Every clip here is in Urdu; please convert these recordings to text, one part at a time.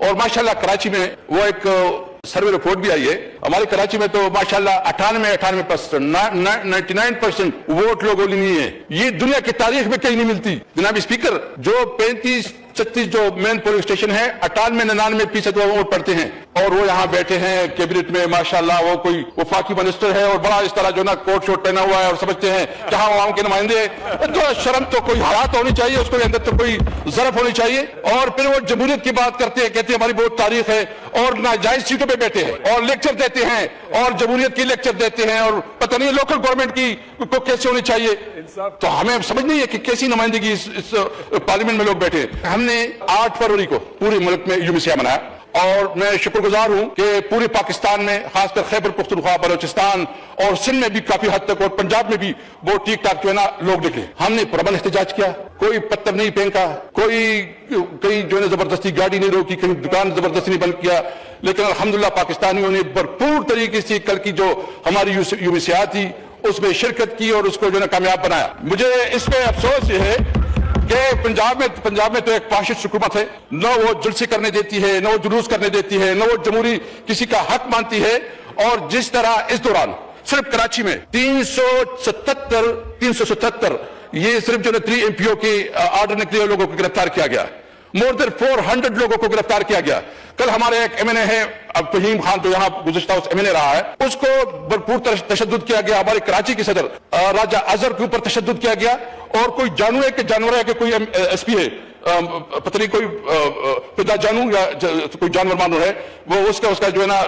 اور ماشاءاللہ کراچی میں وہ ایک سروے رپورٹ بھی آئی ہے ہمارے کراچی میں، تو ماشاءاللہ 99% ووٹ لوگوں نے نہیں ہے. یہ دنیا کی تاریخ میں کہیں نہیں ملتی. جناب اسپیکر، جو 35-36 جو مین پولنگ اسٹیشن ہے 98-99% وہ ووٹ پڑتے ہیں، اور وہ یہاں بیٹھے ہیں کیبنٹ میں ماشاءاللہ، وہ کوئی وفاقی منسٹر ہے اور بڑا اس طرح جو نا کوٹ شوٹ پہنا ہوا ہے اور سمجھتے ہیں کہ ہاں عوام کے نمائندے ہیں. تو شرم تو کوئی حیا تو ہونی چاہیے، اس کو اندر تو کوئی ظرف ہونی چاہیے. اور پھر وہ جمہوریت کی بات کرتے ہیں، کہتے ہیں ہماری بہت تاریخ ہے، اور ناجائز سیٹوں پہ بیٹھے ہیں اور لیکچر دیتے ہیں اور جمہوریت کی لیکچر دیتے ہیں، اور پتہ نہیں لوکل گورنمنٹ کی کو کیسے ہونی چاہیے. تو ہمیں سمجھ نہیں ہے کہ کیسی نمائندگی اس پارلیمنٹ میں لوگ بیٹھے. ہم نے 8 فروری کو پورے ملک میں یوم سیاہ منایا، اور میں شکر گزار ہوں کہ پورے پاکستان میں، خاص کر خیبر پختونخوا، بلوچستان اور سندھ میں بھی کافی حد تک، اور پنجاب میں بھی بہت ٹھیک ٹھاک جو ہے نا لوگ نکلے. ہم نے پرامن احتجاج کیا، کوئی پتھر نہیں پھینکا، کوئی کہیں جو ہے زبردستی گاڑی نہیں روکی، کہیں دکان زبردستی نہیں بند کیا. لیکن الحمدللہ پاکستانیوں نے بھرپور طریقے سے کل کی جو ہماری یوم سیاہ تھی اس میں شرکت کی اور اس کو جو ہے نا کامیاب بنایا. مجھے اس پہ افسوس یہ ہے کہ پنجاب میں تو ایک فاشسٹ حکومت ہے، نہ وہ جلسے کرنے دیتی ہے، نہ وہ جلوس کرنے دیتی ہے، نہ وہ جمہوری کسی کا حق مانتی ہے. اور جس طرح اس دوران صرف کراچی میں 377 یہ صرف جو 3 MPO کے آرڈر نکلے لوگوں کو گرفتار کیا گیا، مور دین 400 لوگوں کو گرفتار کیا گیا. کل ہمارے ایک MNA ہے اب فہیم خان، تو یہاں گزشتہ اس MNA رہا ہے، اس کو بھرپور تشدد کیا گیا. ہمارے کراچی کے صدر راجہ اظہر کے اوپر تشدد کیا گیا، اور کوئی جانور ہے کہ کوئی SP ہے، پتہ نہیں کوئی پدا جانو یا کوئی جانور مانو ہے، وہ اس کا جو ہے نا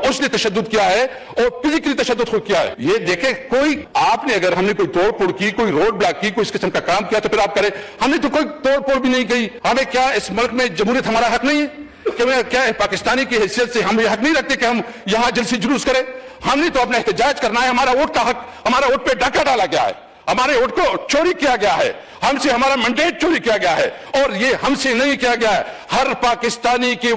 اس نے تشدد کیا ہے اور فزیکلی تشدد خود کیا ہے. یہ دیکھیں، کوئی آپ نے اگر ہم نے کوئی توڑ پھوڑ کی، کوئی روڈ بلاک کی، کوئی اس قسم کا کام کیا تو پھر آپ کریں. ہم نے تو کوئی توڑ پھوڑ بھی نہیں کی. ہمیں کیا اس ملک میں جمہوریت ہمارا حق نہیں ہے کہ کیا پاکستانی کی حیثیت سے ہم یہ حق نہیں رکھتے کہ ہم یہاں جلسے جلوس کریں؟ ہم نے تو اپنا احتجاج کرنا ہے. ہمارا ووٹ کا حق، ہمارا ووٹ پہ ڈاکہ ڈالا گیا ہے، ہمارے ووٹ کو چوری کیا گیا ہے، ہم سے ہمارا مینڈیٹ چوری کیا گیا ہے. اور یہ ہم سے نہیں کیا گیا ہے، ہر پاکستانی کی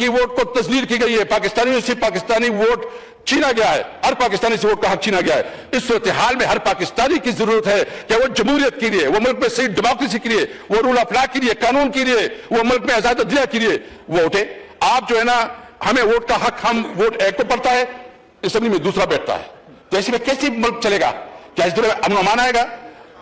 ووٹ کو تذلیل کی گئی ہے. پاکستانیوں سے پاکستانی ووٹ چھینا گیا ہے، ہر پاکستانی سے ووٹ کا حق چھینا گیا ہے. اس صورتحال میں ہر پاکستانی کی ضرورت ہے کہ وہ جمہوریت کے لیے، وہ ملک میں صحیح ڈیموکریسی کے لیے، وہ رول آف لا کے لیے، قانون کے لیے، وہ ملک میں آزاد عدلیہ کے لیے ووٹ ہے. آپ جو ہے نا، ہمیں ووٹ کا حق، ہم ووٹ ایک کو پڑتا ہے، اسمبلی میں دوسرا بیٹھتا ہے، تو ایسے میں کیسے ملک چلے گا؟ کیا اس دورے امن و امان آئے گا؟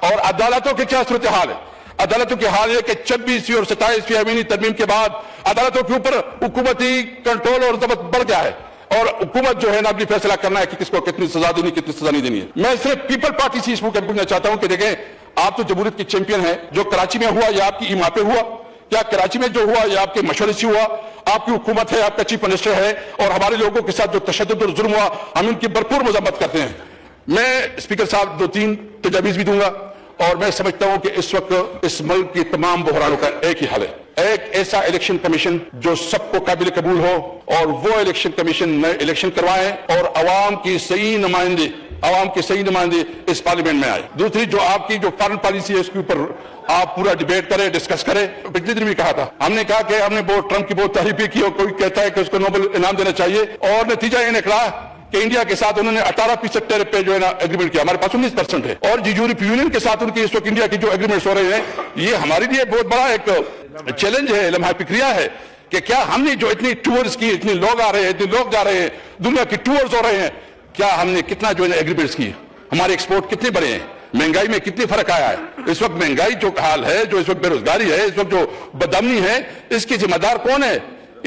اور عدالتوں کی کیا صورتحال ہے؟ عدالتوں کی حال ہے کہ 26ویں اور 27ویں آئینی ترمیم کے بعد عدالتوں کے اوپر حکومتی کنٹرول اور ضبط بڑھ گیا ہے، اور حکومت جو ہے نا اپنی فیصلہ کرنا ہے کہ کس کو کتنی سزا دینی، کتنی سزا نہیں دینی ہے. میں صرف پیپل پارٹی سے اس کو کہنا چاہتا ہوں کہ دیکھیں، آپ تو جمہوریت کی چیمپئن ہیں. جو کراچی میں ہوا یا آپ کی ایما پہ ہوا، کیا کراچی میں جو ہوا یا آپ کے مشورے سے ہوا؟ آپ کی حکومت ہے، آپ کا چیف منسٹر ہے، اور ہمارے لوگوں کے ساتھ جو تشدد اور ظلم ہوا ہم ان کی بھرپور مذمت کرتے ہیں. میں اسپیکر صاحب 2-3 تجاویز بھی دوں گا، اور میں سمجھتا ہوں کہ اس وقت اس ملک کی تمام بحرانوں کا ایک ہی حل ہے، ایک ایسا الیکشن کمیشن جو سب کو قابل قبول ہو، اور وہ الیکشن کمیشن نئے الیکشن کروائیں اور عوام کے صحیح نمائندے اس پارلیمنٹ میں آئے. دوسری، جو آپ کی جو فارن پالیسی ہے اس کے اوپر آپ پورا ڈیبیٹ کریں، ڈسکس کریں. پچھلے دن بھی کہا تھا، ہم نے کہا کہ ہم نے ٹرمپ کی بہت تعریفیں کی، اور کوئی کہتا ہے کہ اس کو نوبل انعام دینا چاہیے، اور نتیجہ یہ نکلا کہ انڈیا کے ساتھ انہوں نے 18% ٹیرف پہ جو ہے نا ایگریمنٹ کیا، ہمارے پاس 19% ہے. اور یورپی یونین کے ساتھ ان کی اس وقت انڈیا کی جو ایگریمنٹس ہو رہے ہیں، یہ ہمارے لیے بہت بڑا ایک چیلنج ہے، لمحہ فکریہ ہے کہ کیا ہم نے جو اتنی ٹورز کی، اتنے لوگ آ رہے ہیں، اتنے لوگ جا رہے ہیں، دنیا کی ٹورز ہو رہے ہیں، کیا ہم نے کتنا جو ہے ایگریمنٹس کی، ہمارے ایکسپورٹ کتنے بڑے ہیں، مہنگائی میں کتنی فرق آیا ہے. اس وقت مہنگائی جو حال ہے، جو اس وقت بے روزگاری ہے، اس وقت جو بدامنی ہے، اس کی ذمہ دار کون ہے؟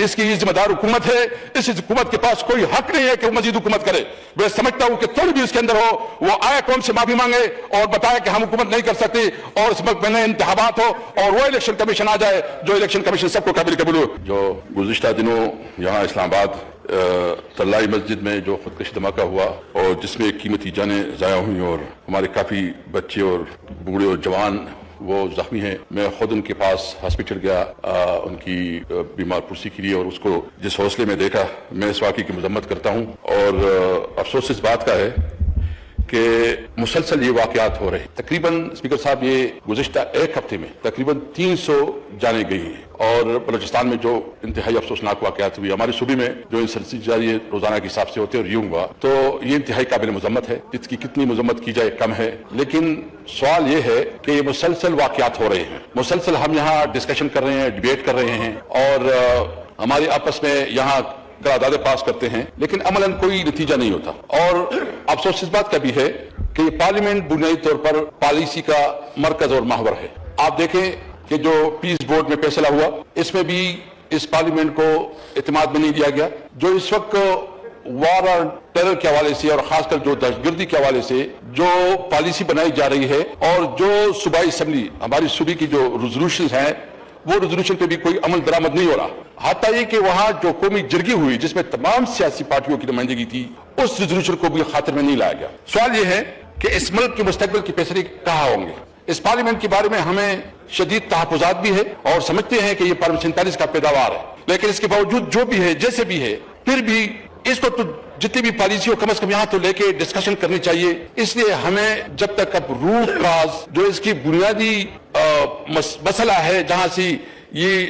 اس کی یہ ذمہ دار حکومت ہے. اس حکومت کے پاس کوئی حق نہیں ہے کہ وہ مزید حکومت کرے. میں سمجھتا ہوں کہ تھوڑی بھی اس کے اندر ہو، وہ آئے قوم سے معافی مانگے اور بتائے کہ ہم حکومت نہیں کر سکتے، اور اس وقت میں انتخابات ہو اور وہ الیکشن کمیشن آ جائے جو الیکشن کمیشن سب کو قابل قبول ہو. جو گزشتہ دنوں یہاں اسلام آباد طلائی مسجد میں جو خودکشی دھماکہ ہوا، اور جس میں قیمتی جانیں ضائع ہوئیں، اور ہمارے کافی بچے اور بوڑھے اور جوان وہ زخمی ہیں. میں خود ان کے پاس ہاسپٹل گیا ان کی بیمار پرسی کے لیے، اور اس کو جس حوصلے میں دیکھا، میں اس واقعے کی مذمت کرتا ہوں. اور افسوس اس بات کا ہے کہ مسلسل یہ واقعات ہو رہے ہیں. تقریباً اسپیکر صاحب یہ گزشتہ ایک ہفتے میں تقریباً 300 جانیں گئی ہیں اور بلوچستان میں جو انتہائی افسوسناک واقعات ہوئی, ہمارے صوبے میں جو انسرجنسی جاری روزانہ کے حساب سے ہوتے اور یوں ہوا, تو یہ انتہائی قابل مذمت ہے. اس کی کتنی مذمت کی جائے کم ہے, لیکن سوال یہ ہے کہ یہ مسلسل واقعات ہو رہے ہیں, مسلسل ہم یہاں ڈسکشن کر رہے ہیں, ڈیبیٹ کر رہے ہیں اور ہمارے آپس میں یہاں قراردادیں پاس کرتے ہیں, لیکن عملاً کوئی نتیجہ نہیں ہوتا. اور افسوس اس بات کا بھی ہے کہ یہ پارلیمنٹ بنیادی طور پر پالیسی کا مرکز اور محور ہے. آپ دیکھیں کہ جو پیس بورڈ میں فیصلہ ہوا, اس میں بھی اس پارلیمنٹ کو اعتماد میں نہیں دیا گیا. جو اس وقت وار اور ٹیرر کے حوالے سے اور خاص کر جو دہشت گردی کے حوالے سے جو پالیسی بنائی جا رہی ہے اور جو صوبائی اسمبلی ہماری صوبے کی جو ریزولوشنز ہیں وہ ریزولوشن پہ بھی کوئی عمل درآمد نہیں ہو رہا. حتیٰ یہ کہ وہاں جو قومی جرگی ہوئی جس میں تمام سیاسی پارٹیوں کی نمائندگی تھی, اس ریزولوشن کو بھی خاطر میں نہیں لایا گیا. سوال یہ ہے کہ اس ملک کے مستقبل کے فیصلے کہاں ہوں گے. اس پارلیمنٹ کے بارے میں ہمیں شدید تحفظات بھی ہے اور سمجھتے ہیں کہ یہ پارلیمنٹ 47 کا پیداوار ہے, لیکن اس کے باوجود جو بھی ہے جیسے بھی ہے پھر بھی اس کو تو جتنی بھی پالیسی ہو کم از کم یہاں تو لے کے ڈسکشن کرنی چاہیے. اس لیے ہمیں جب تک اب روٹ کاز جو اس کی بنیادی مسئلہ ہے جہاں سے یہ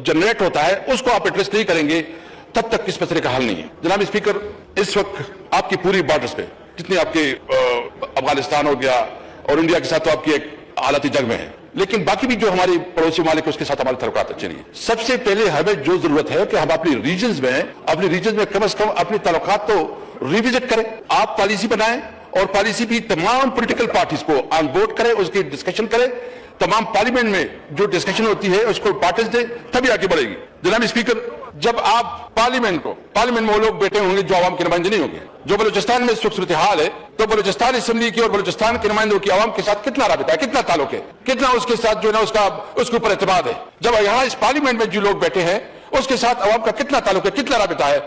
جنریٹ ہوتا ہے اس کو آپ ایڈریس نہیں کریں گے تب تک اس مسئلے کا حل نہیں ہے. جناب اسپیکر, اس وقت آپ کی پوری بارڈرز پہ جتنے آپ کے افغانستان ہو گیا اور انڈیا کے ساتھ تو آپ کی ایک حالت جنگ میں ہے, لیکن باقی بھی جو ہماری پڑوسی ممالک اس کے ساتھ ہمارے تعلقات اچھے نہیں ہیں. سب سے پہلے ہمیں جو ضرورت ہے کہ ہم اپنی ریجنز میں کم از کم اپنے تعلقات تو ریوزٹ کریں. آپ پالیسی بنائیں اور پالیسی بھی تمام پولیٹیکل پارٹیز کو آن بورڈ کریں, اس کی ڈسکشن کریں. تمام پارلیمنٹ میں جو ڈسکشن ہوتی ہے اس کو امپارٹنس دیں, تبھی آگے بڑھے گی. جناب اسپیکر, جب آپ پارلیمنٹ میں وہ لوگ بیٹھے ہوں گے جو عوام کے نمائندے نہیں ہوں گے. جو بلوچستان میں اس وقت صورتحال ہے تو بلوچستان اسمبلی کی اور بلوچستان کے نمائندوں کی عوام کے ساتھ کتنا رابطہ ہے, کتنا تعلق ہے, کتنا اس کے ساتھ جو ہے نا اس کے اوپر اعتماد ہے. جب یہاں اس پارلیمنٹ میں جو لوگ بیٹھے ہیں اس کے ساتھ عوام کا کتنا تعلق ہے, کتنا رابطہ ہے.